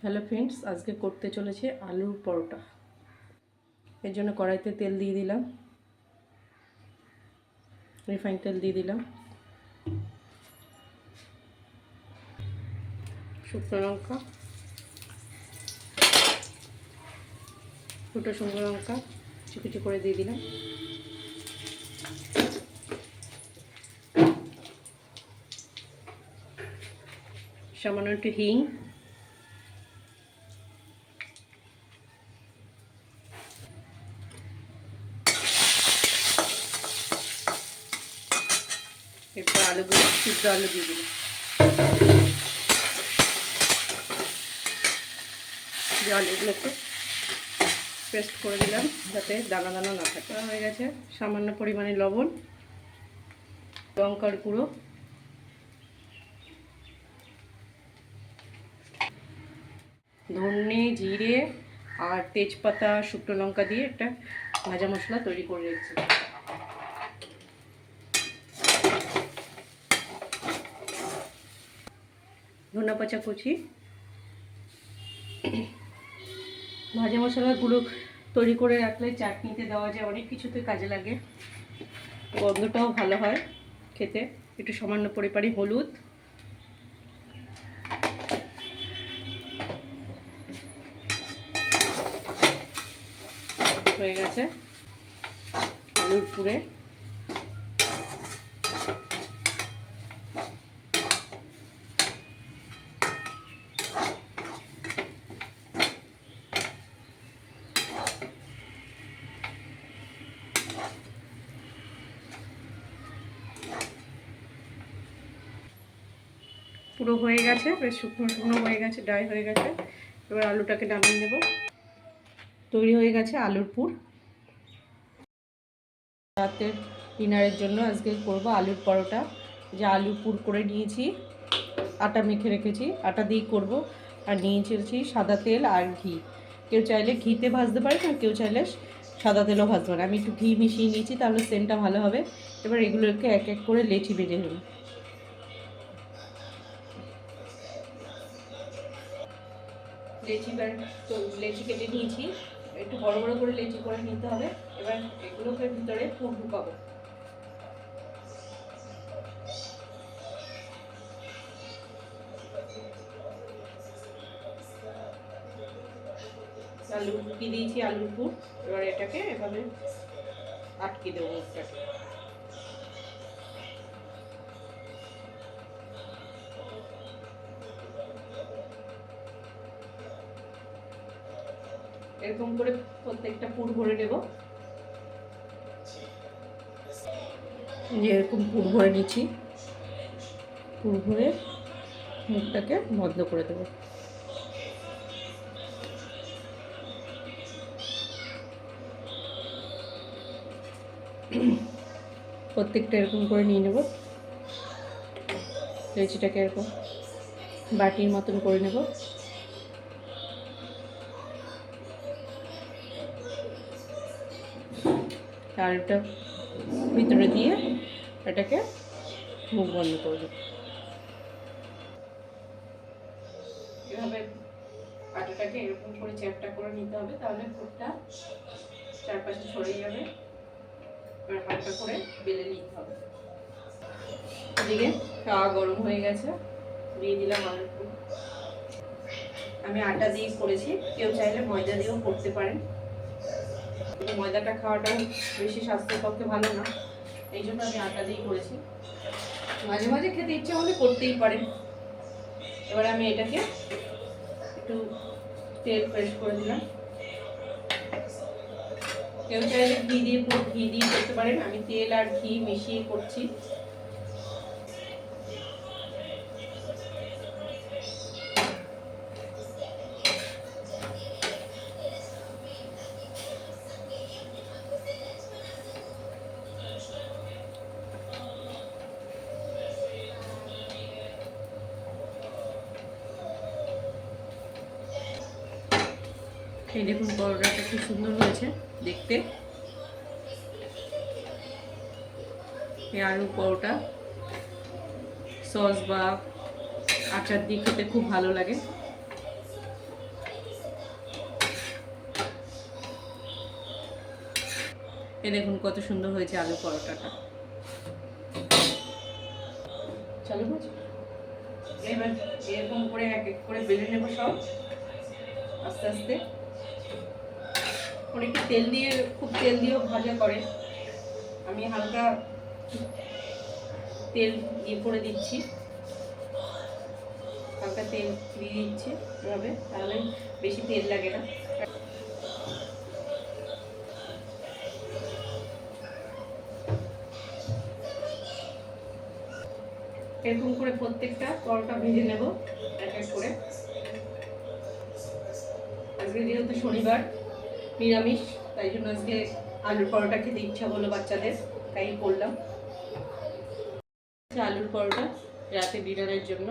Hello friends, আজকে করতে চলেছে আলুর পরোটা। এর জন্য কড়াইতে তেল দিয়ে দিলাম, রিফাইন তেল দিয়ে দিলাম, শুকনো লঙ্কা, দুটো শুকনো লঙ্কা কুচি করে দিয়ে দিলাম, সামান্য একটু হিং, এরপর আলুগুলো সিদ্ধ আলু দিয়ে দিলাম, আলুগুলোকে পেস্ট করে দিলাম যাতে দানা দানা না থাকে। হয়ে গেছে। সামান্য পরিমাণে লবণ, লঙ্কার গুঁড়ো, ধনে, জিরে আর তেজপাতা, শুকনো লঙ্কা দিয়ে একটা ভাজা মশলা তৈরি করে রেখেছি। ধনে পাতা কুচি, ভাজা মশলাগুলো তৈরি করে রাখলে চাটনিতে দেওয়া যায়, অনেক কিছুতে কাজে লাগে, গন্ধটাও ভালো হয় খেতে। একটু সামান্য পরিমাণে হলুদ, হয়ে গেছে আলুর পুরে। পুরো হয়ে গেছে, বেশ শুকনো শুকনো হয়ে গেছে, ড্রাই হয়ে গেছে। এবার আলুটাকে নামিয়ে নেব। তৈরি হয়ে গেছে আলুর পুর। রাতের ডিনারের জন্য আজকে করব আলুর পরোটা। যে আলুর পুর করে নিয়েছি, আটা মেখে রেখেছি, আটা দিয়েই করব। আর নিয়েছি সাদা তেল আর ঘি। কেউ চাইলে ঘিতে ভাজতে পারে, আর কেউ চাইলে সাদা তেলও ভাজতে পারে। আমি একটু ঘি মিশিয়ে নিয়েছি, তাহলে সেন্টটা ভালো হবে। এবার এগুলোকে এক এক করে লেচি বেজে নেব। লেচি কেটে নিয়েছি, একটু বড় বড় করে লেচি করে নিতে হবে। এবার এগুলোকে ভিতরে পুর ঢুকাবো। আলু ঢুকিয়ে দিয়েছি, আলুর পুর। এবার এটাকে এভাবে আটকে দেবো মুখটাকে। এরকম করে প্রত্যেকটা পুর ভরে নেব। যে এরকম পুর ভরে নিচ্ছি, পুর ভরে মুখটাকে বন্ধ করে দেবো। প্রত্যেকটা এরকম করে নিয়ে নেব। লেচিটাকে এরকম বাটির মতন করে নেব। আর এটা ভিতরে দিয়ে এটাকে মুখ বন্ধ করে দেব। এভাবে আটাটাকে এরকম করে চ্যাপটা করে নিতে হবে, তাহলে পুরটা চারপাশে ছড়িয়ে যাবে। এবার হালকা করে বেলে নিতে হবে। এদিকে তাওয়া গরম হয়ে গেছে, দিয়ে দিলাম আলুর পুর। আমি আটা দিয়ে করেছি, কেউ চাইলে ময়দা দিয়েও করতে পারেন। ময়দাটা খাওয়াটা বেশি স্বাস্থ্যের পক্ষে ভালো না, এই জন্য আমি আটা দিয়ে করেছি। মাঝে মাঝে খেতে ইচ্ছে হলে করতেই পারেন। এবার আমি এটাকে একটু তেল ফ্রেশ করে দিলাম। কেউ চাইলে ঘি দিয়ে করতে পারেন, আমি তেল আর ঘি মিশিয়ে করছি। এই দেখুন পরোটাটা খুব সুন্দর হয়েছে দেখতে। এই আলু পরোটা সস বা আচার দিয়ে খেতে খুব ভালো লাগে। এই দেখুন কত সুন্দর হয়েছে আলুর পরোটাটা। চালু করছি। এবার এরকম করে এক এক করে বেলে নেবো সব আস্তে আস্তে। অনেকে তেল দিয়ে, খুব তেল দিয়েও ভাজা করে, আমি হালকা তেল ইয়ে করে দিচ্ছি, হালকা তেল দিয়ে দিচ্ছি এভাবে, তাহলে বেশি তেল লাগে না। এরকম করে প্রত্যেকটা পরোটা ভেজে নেব এক এক করে। আজকে যেহেতু শনিবার নিরামিষ, তাই জন্য আজকে আলুর পরোটা খেতে ইচ্ছা হলো বাচ্চাদের, তাই করলাম আলুর পরোটা রাতে ডিনারের জন্য।